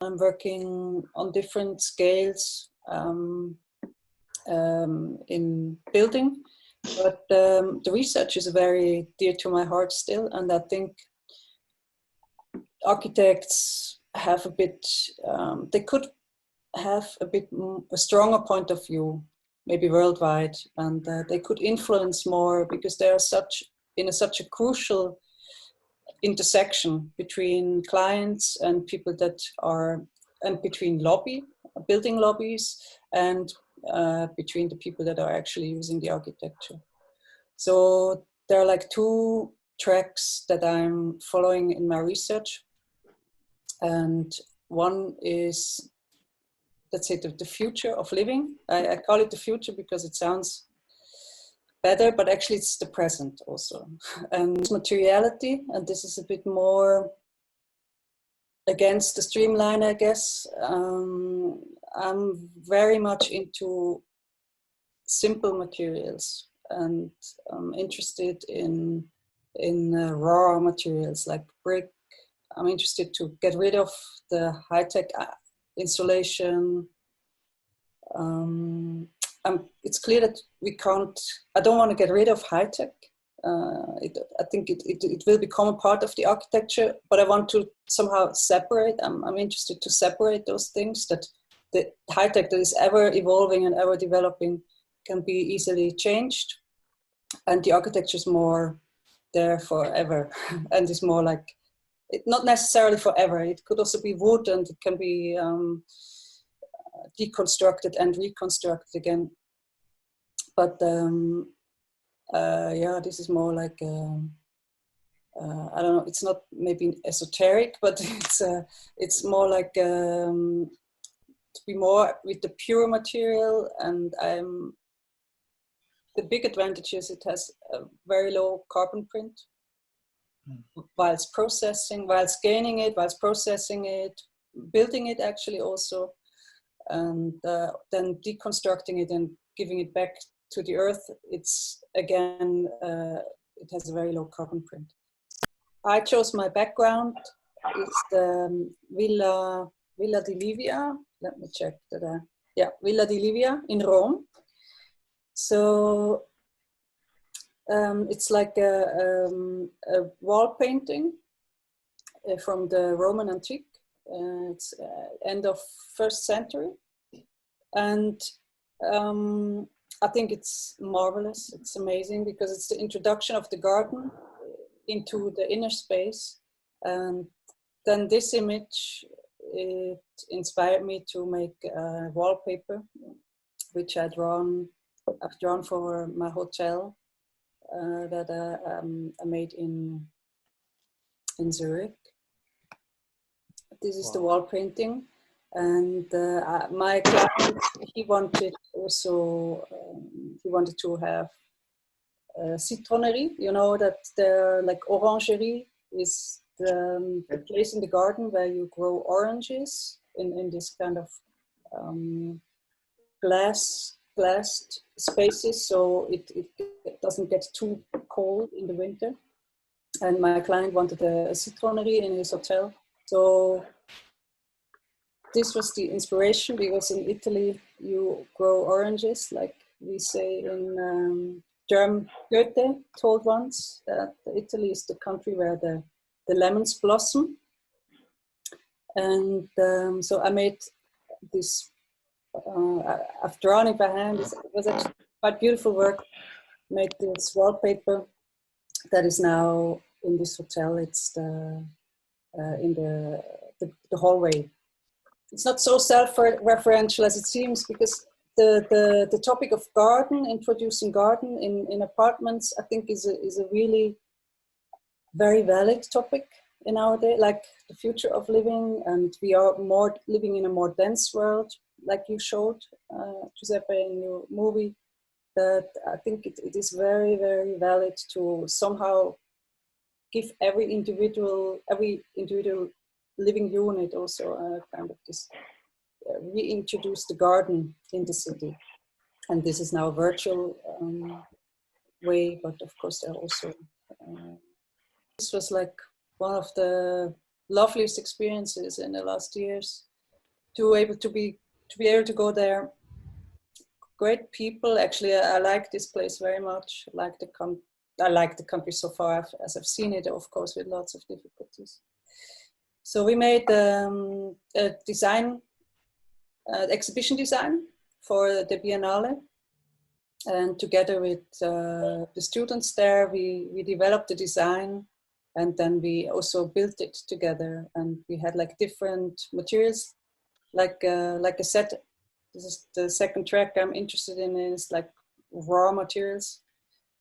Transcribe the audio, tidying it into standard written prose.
I'm working on different scales in building, but the research is very dear to my heart still, and I think architects have a bit, they could have a stronger point of view, maybe worldwide, and they could influence more, because they are such a crucial intersection between clients and people that are, and between building lobbies, and between the people that are actually using the architecture. So there are like two tracks that I'm following in my research, and one is, let's say, the future of living. I call it the future because it sounds better, but actually it's the present also. And materiality, and this is a bit more against the streamline, I guess. I'm very much into simple materials, and I'm interested in raw materials like brick. I'm interested to get rid of the high-tech insulation. It's clear that I don't want to get rid of high-tech. I think it will become a part of the architecture, but I want to somehow separate. I'm interested to separate those things, that the high-tech that is ever evolving and ever developing can be easily changed, and the architecture is more there forever and is more like, not necessarily forever. It could also be wood, and it can be deconstructed and reconstructed again. But yeah, this is more like I don't know. It's not maybe esoteric, but it's more like to be more with the pure material. And the big advantage is it has a very low carbon print. Whilst gaining it, whilst processing it, building it actually also, and then deconstructing it and giving it back to the earth. It's again, it has a very low carbon print. I chose my background. It's the Villa di Livia. Let me check that. Yeah, Villa di Livia in Rome. So it's like a wall painting from the Roman antique. It's end of 1st century, and I think it's marvelous. It's amazing because it's the introduction of the garden into the inner space, and then this image, it inspired me to make a wallpaper, which I've drawn for my hotel that I made in Zurich. This is the wall painting, and my client, he wanted to have citronnerie. You know that the like orangerie is the place in the garden where you grow oranges in this kind of glassed spaces, so it doesn't get too cold in the winter. And my client wanted a citronnerie in his hotel. So this was the inspiration, because in Italy you grow oranges, like we say in German. Goethe told once that Italy is the country where the lemons blossom. And so I made this, I've drawn it by hand. It was actually quite beautiful work. Made this wallpaper that is now in this hotel. It's in the hallway. It's not so self-referential as it seems, because the topic of introducing garden in apartments, I think is a really very valid topic in our day, like the future of living, and we are more living in a more dense world, like you showed, Giuseppe, in your movie. That I think it is very, very valid to somehow give every individual living unit also kind of this reintroduce the garden in the city. And this is now a virtual way, but of course there are also this was like one of the loveliest experiences in the last years. To be able to go there. Great people. Actually, I like this place very much. I like the country so far as I've seen it, of course, with lots of difficulties. So we made a design, exhibition design for the Biennale. And together with the students there, we developed the design, and then we also built it together. And we had like different materials, like a set. This is the second track I'm interested in, is like raw materials.